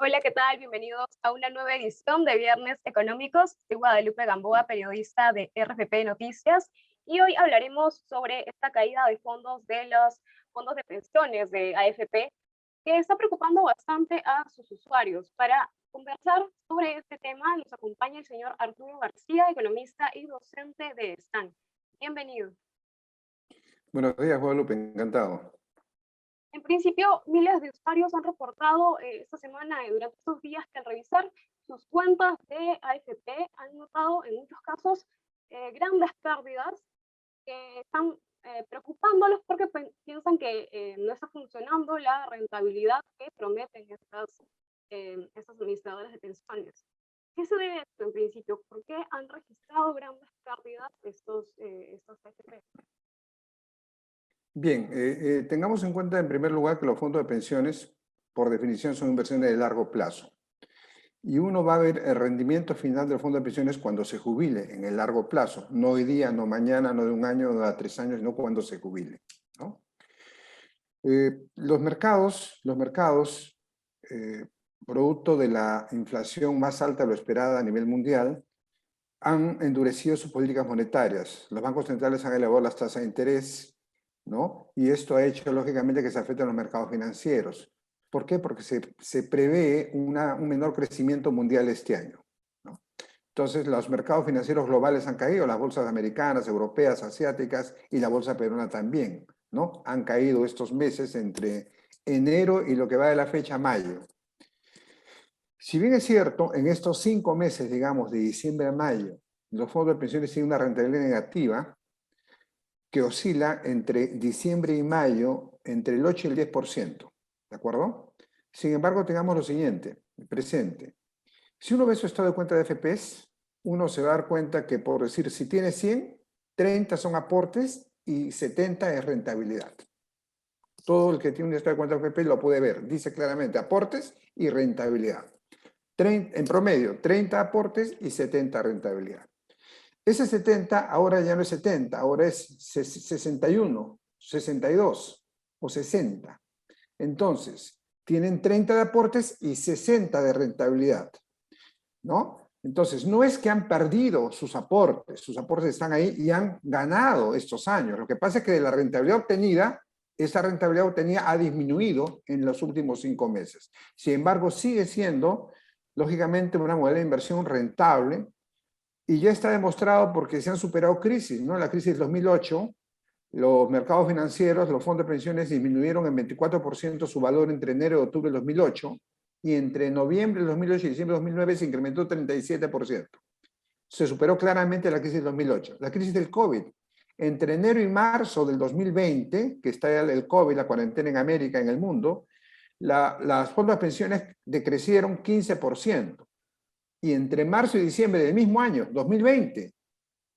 Hola, ¿qué tal? Bienvenidos a una nueva edición de Viernes Económicos. Soy Guadalupe Gamboa, periodista de RPP Noticias, y hoy hablaremos sobre esta caída de fondos de los fondos de pensiones de AFP, que está preocupando bastante a sus usuarios. Para conversar sobre este tema nos acompaña el señor Arturo García, economista y docente de STAN. Bienvenido. Buenos días, Guadalupe, encantado. En principio, miles de usuarios han reportado esta semana y durante estos días que al revisar sus cuentas de AFP han notado en muchos casos grandes pérdidas que están preocupándolos porque piensan que no está funcionando la rentabilidad que prometen estas administradoras de pensiones. ¿Qué se debe a esto en principio? ¿Por qué han registrado grandes pérdidas estos AFP? Bien, tengamos en cuenta en primer lugar que los fondos de pensiones, por definición, son inversiones de largo plazo. Y uno va a ver el rendimiento final del fondo de pensiones cuando se jubile, en el largo plazo. No hoy día, no mañana, no de un año, no de 3 años, sino cuando se jubile, ¿no? Los mercados, producto de la inflación más alta de lo esperada a nivel mundial, han endurecido sus políticas monetarias. Los bancos centrales han elevado las tasas de interés, ¿no? Y esto ha hecho, lógicamente, que se afecten los mercados financieros. ¿Por qué? Porque se prevé un menor crecimiento mundial este año, ¿no? Entonces, los mercados financieros globales han caído, las bolsas americanas, europeas, asiáticas y la bolsa peruana también, ¿no? Han caído estos meses entre enero y lo que va de la fecha mayo. Si bien es cierto, en estos 5 meses, digamos, de diciembre a mayo, los fondos de pensiones tienen una rentabilidad negativa que oscila entre diciembre y mayo entre el 8 y el 10%, ¿de acuerdo? Sin embargo, tengamos lo siguiente, presente. Si uno ve su estado de cuenta de FPs, uno se va a dar cuenta que, por decir, si tiene 100, 30 son aportes y 70 es rentabilidad. Todo el que tiene un estado de cuenta de FP lo puede ver, dice claramente aportes y rentabilidad. En promedio, 30 aportes y 70 rentabilidad. Ese 70 ahora ya no es 70, ahora es 61, 62 o 60. Entonces, tienen 30 de aportes y 60 de rentabilidad, ¿no? Entonces, no es que han perdido sus aportes están ahí y han ganado estos años. Lo que pasa es que de la rentabilidad obtenida, esa rentabilidad obtenida ha disminuido en los últimos 5 meses. Sin embargo, sigue siendo, lógicamente, una modalidad de inversión rentable. Y ya está demostrado porque se han superado crisis, ¿no? La crisis del 2008, los mercados financieros, los fondos de pensiones disminuyeron en 24% su valor entre enero y octubre del 2008, y entre noviembre del 2008 y diciembre del 2009 se incrementó 37%. Se superó claramente la crisis del 2008. La crisis del COVID, entre enero y marzo del 2020, que está el COVID, la cuarentena en América, en el mundo, las fondos de pensiones decrecieron 15%. Y entre marzo y diciembre del mismo año, 2020,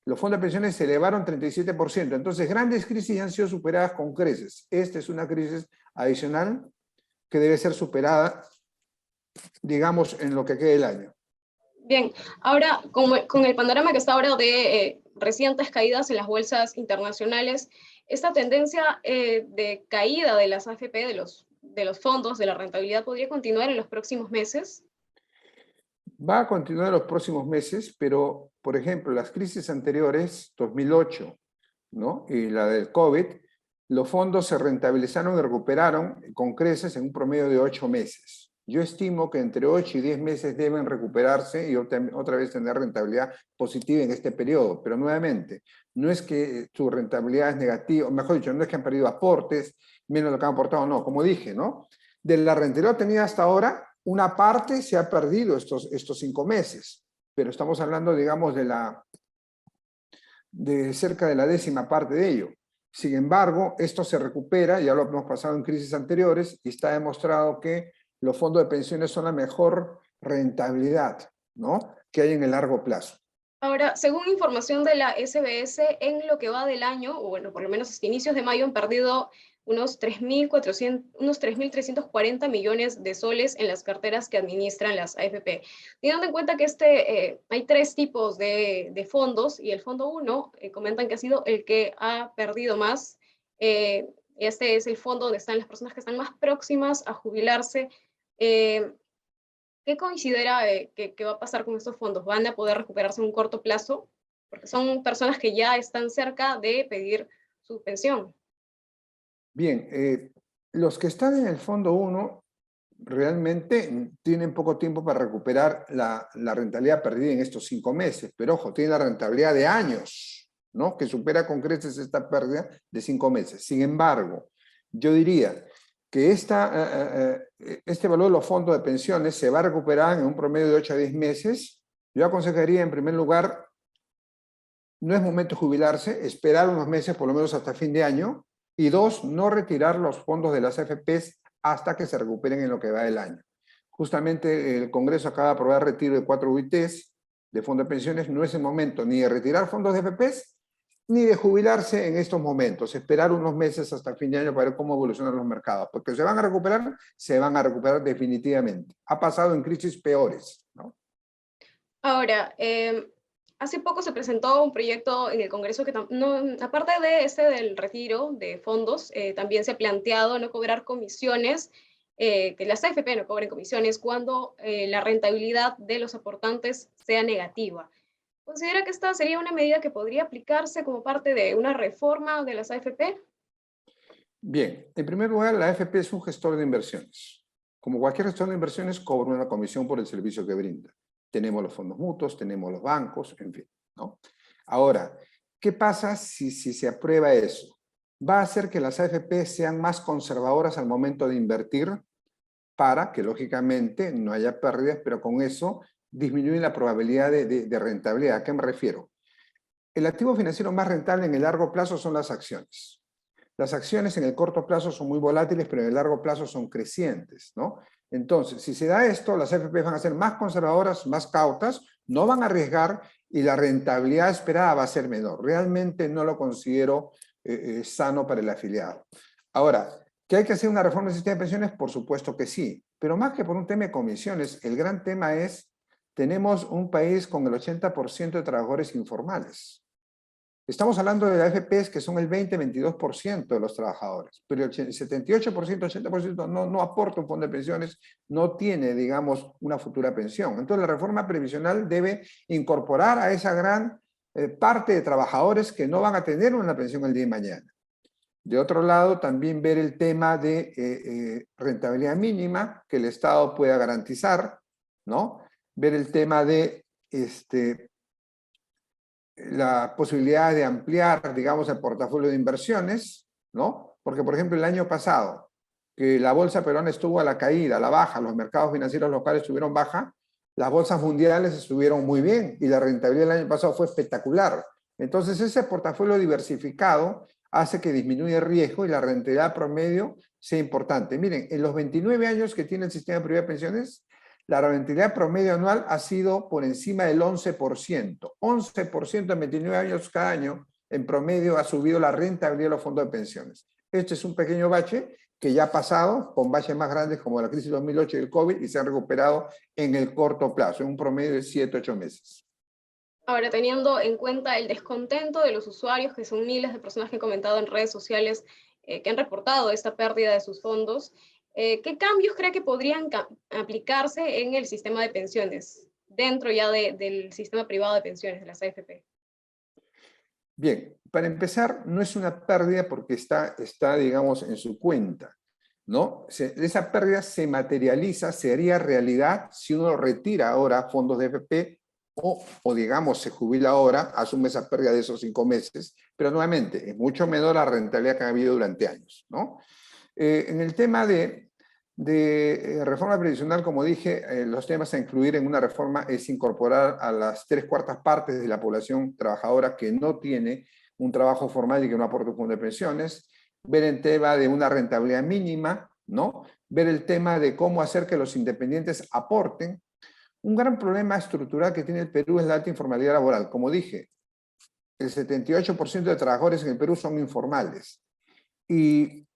los fondos de pensiones se elevaron 37%. Entonces, grandes crisis han sido superadas con creces. Esta es una crisis adicional que debe ser superada, digamos, en lo que quede el año. Bien, ahora con el panorama que está ahora de recientes caídas en las bolsas internacionales, esta tendencia de caída de las AFP, de los fondos, de la rentabilidad, ¿podría continuar en los próximos meses? Va a continuar en los próximos meses, pero, por ejemplo, las crisis anteriores, 2008, ¿no? Y la del COVID, los fondos se rentabilizaron y recuperaron con creces en un promedio de 8 meses. Yo estimo que entre 8 y 10 meses deben recuperarse y otra vez tener rentabilidad positiva en este periodo. Pero nuevamente, no es que su rentabilidad es negativa, mejor dicho, no es que han perdido aportes, menos lo que han aportado, no, como dije, ¿no? De la rentabilidad obtenida hasta ahora, una parte se ha perdido estos 5 meses, pero estamos hablando, digamos, de cerca de la 10ª parte de ello. Sin embargo, esto se recupera, ya lo hemos pasado en crisis anteriores, y está demostrado que los fondos de pensiones son la mejor rentabilidad, ¿no?, que hay en el largo plazo. Ahora, según información de la SBS, en lo que va del año, o bueno, por lo menos hasta inicios de mayo, han perdido unos 3.340 millones de soles en las carteras que administran las AFP. Teniendo en cuenta que hay 3 tipos de fondos, y el fondo 1 comentan que ha sido el que ha perdido más. Este es el fondo donde están las personas que están más próximas a jubilarse. ¿Qué considera que va a pasar con estos fondos? ¿Van a poder recuperarse en un corto plazo? Porque son personas que ya están cerca de pedir su pensión. Bien, los que están en el Fondo 1 realmente tienen poco tiempo para recuperar la rentabilidad perdida en estos 5 meses, pero ojo, tienen la rentabilidad de años, ¿no? Que supera con creces esta pérdida de 5 meses. Sin embargo, yo diría que este valor de los fondos de pensiones se va a recuperar en un promedio de 8 a 10 meses. Yo aconsejaría, en primer lugar, no es momento de jubilarse, esperar unos meses, por lo menos hasta fin de año, y dos, no retirar los fondos de las AFPs hasta que se recuperen en lo que va del año. Justamente el Congreso acaba de aprobar el retiro de 4 UITs de fondos de pensiones. No es el momento ni de retirar fondos de AFPs, ni de jubilarse en estos momentos. Esperar unos meses hasta el fin de año para ver cómo evolucionan los mercados. Porque se van a recuperar definitivamente. Ha pasado en crisis peores, ¿no? Ahora, hace poco se presentó un proyecto en el Congreso que, aparte de este del retiro de fondos, también se ha planteado no cobrar comisiones, que las AFP no cobren comisiones cuando la rentabilidad de los aportantes sea negativa. ¿Considera que esta sería una medida que podría aplicarse como parte de una reforma de las AFP? Bien, en primer lugar, la AFP es un gestor de inversiones. Como cualquier gestor de inversiones, cobra una comisión por el servicio que brinda. Tenemos los fondos mutuos, tenemos los bancos, en fin, ¿no? Ahora, ¿qué pasa si se aprueba eso? Va a hacer que las AFP sean más conservadoras al momento de invertir para que, lógicamente, no haya pérdidas, pero con eso disminuye la probabilidad de rentabilidad. ¿A qué me refiero? El activo financiero más rentable en el largo plazo son las acciones. Las acciones en el corto plazo son muy volátiles, pero en el largo plazo son crecientes, ¿no? Entonces, si se da esto, las AFP van a ser más conservadoras, más cautas, no van a arriesgar y la rentabilidad esperada va a ser menor. Realmente no lo considero sano para el afiliado. Ahora, ¿que hay que hacer una reforma del sistema de pensiones? Por supuesto que sí, pero más que por un tema de comisiones, el gran tema es, tenemos un país con el 80% de trabajadores informales. Estamos hablando de AFPs que son el 20-22% de los trabajadores, pero el 78%, 80% no aporta un fondo de pensiones, no tiene, digamos, una futura pensión. Entonces la reforma previsional debe incorporar a esa gran parte de trabajadores que no van a tener una pensión el día de mañana. De otro lado, también ver el tema de rentabilidad mínima que el Estado pueda garantizar, ¿no? Ver el tema de la posibilidad de ampliar, digamos, el portafolio de inversiones, ¿no? Porque, por ejemplo, el año pasado, que la bolsa peruana estuvo a la caída, a la baja, los mercados financieros locales estuvieron baja, las bolsas mundiales estuvieron muy bien y la rentabilidad del año pasado fue espectacular. Entonces, ese portafolio diversificado hace que disminuya el riesgo y la rentabilidad promedio sea importante. Miren, en los 29 años que tiene el sistema privado de pensiones, la rentabilidad promedio anual ha sido por encima del 11%. 11% en 29 años cada año, en promedio, ha subido la rentabilidad de los fondos de pensiones. Este es un pequeño bache que ya ha pasado con baches más grandes como la crisis 2008 y el COVID y se han recuperado en el corto plazo, en un promedio de 7-8 meses. Ahora, teniendo en cuenta el descontento de los usuarios, que son miles de personas que han comentado en redes sociales que han reportado esta pérdida de sus fondos, ¿qué cambios cree que podrían aplicarse en el sistema de pensiones, dentro ya del sistema privado de pensiones, de las AFP? Bien, para empezar, no es una pérdida porque está digamos, en su cuenta, ¿no? Esa pérdida se materializa, se haría realidad si uno retira ahora fondos de AFP o digamos, se jubila ahora, asume esa pérdida de esos 5 meses, pero nuevamente, es mucho menor la rentabilidad que ha habido durante años, ¿no? En el tema de reforma previsional, como dije, los temas a incluir en una reforma es incorporar a las 3/4 partes de la población trabajadora que no tiene un trabajo formal y que no aporta un fondo de pensiones, ver el tema de una rentabilidad mínima, ¿no? Ver el tema de cómo hacer que los independientes aporten. Un gran problema estructural que tiene el Perú es la alta informalidad laboral. Como dije, el 78% de trabajadores en el Perú son informales. Y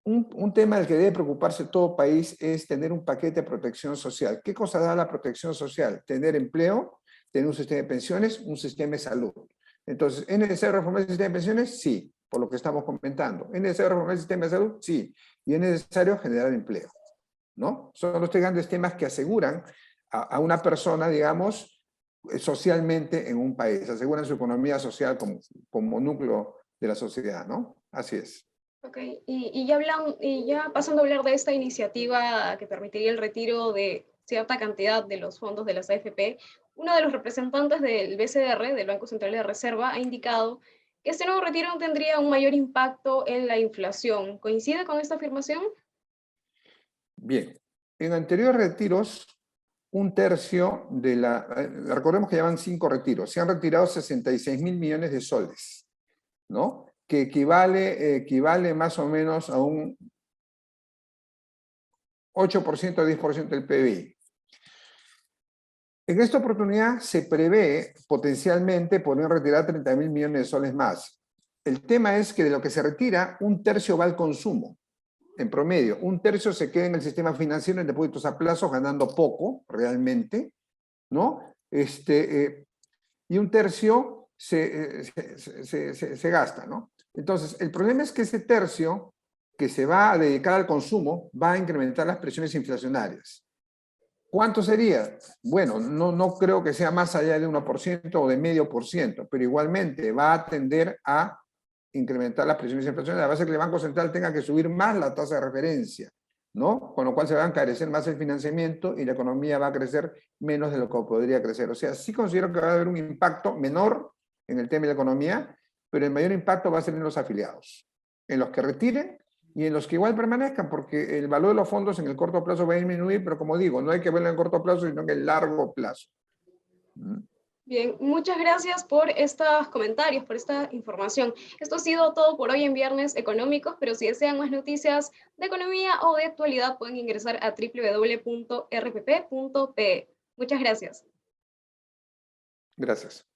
un tema del que debe preocuparse todo país es tener un paquete de protección social. ¿Qué cosa da la protección social? Tener empleo, tener un sistema de pensiones, un sistema de salud. Entonces, ¿es necesario reformar el sistema de pensiones? Sí, por lo que estamos comentando. ¿Es necesario reformar el sistema de salud? Sí. Y es necesario generar empleo. ¿no? Son los tres grandes temas que aseguran a una persona, digamos, socialmente en un país, aseguran su economía social como núcleo de la sociedad, ¿no? Así es. Ok, y ya pasando a hablar de esta iniciativa que permitiría el retiro de cierta cantidad de los fondos de las AFP, uno de los representantes del BCR, del Banco Central de Reserva, ha indicado que este nuevo retiro tendría un mayor impacto en la inflación. ¿Coincide con esta afirmación? Bien, en anteriores retiros, un tercio de recordemos que llevan 5 retiros, se han retirado 66.000 millones de soles, ¿no? Que equivale más o menos a un 8% o 10% del PBI. En esta oportunidad se prevé potencialmente poder retirar 30.000 millones de soles más. El tema es que de lo que se retira, un tercio va al consumo, en promedio. Un tercio se queda en el sistema financiero en depósitos a plazo, ganando poco realmente, ¿no? Y un tercio se gasta, ¿no? Entonces, el problema es que ese tercio que se va a dedicar al consumo va a incrementar las presiones inflacionarias. ¿Cuánto sería? Bueno, no creo que sea más allá de 1% o de 0,5%, pero igualmente va a tender a incrementar las presiones inflacionarias. Va a ser que el Banco Central tenga que subir más la tasa de referencia, ¿no? Con lo cual se va a encarecer más el financiamiento y la economía va a crecer menos de lo que podría crecer. O sea, sí considero que va a haber un impacto menor en el tema de la economía, pero el mayor impacto va a ser en los afiliados, en los que retiren y en los que igual permanezcan, porque el valor de los fondos en el corto plazo va a disminuir, pero como digo, no hay que verlo en corto plazo, sino en el largo plazo. Bien, muchas gracias por estos comentarios, por esta información. Esto ha sido todo por hoy en Viernes Económicos, pero si desean más noticias de economía o de actualidad, pueden ingresar a www.rpp.pe. Muchas gracias. Gracias.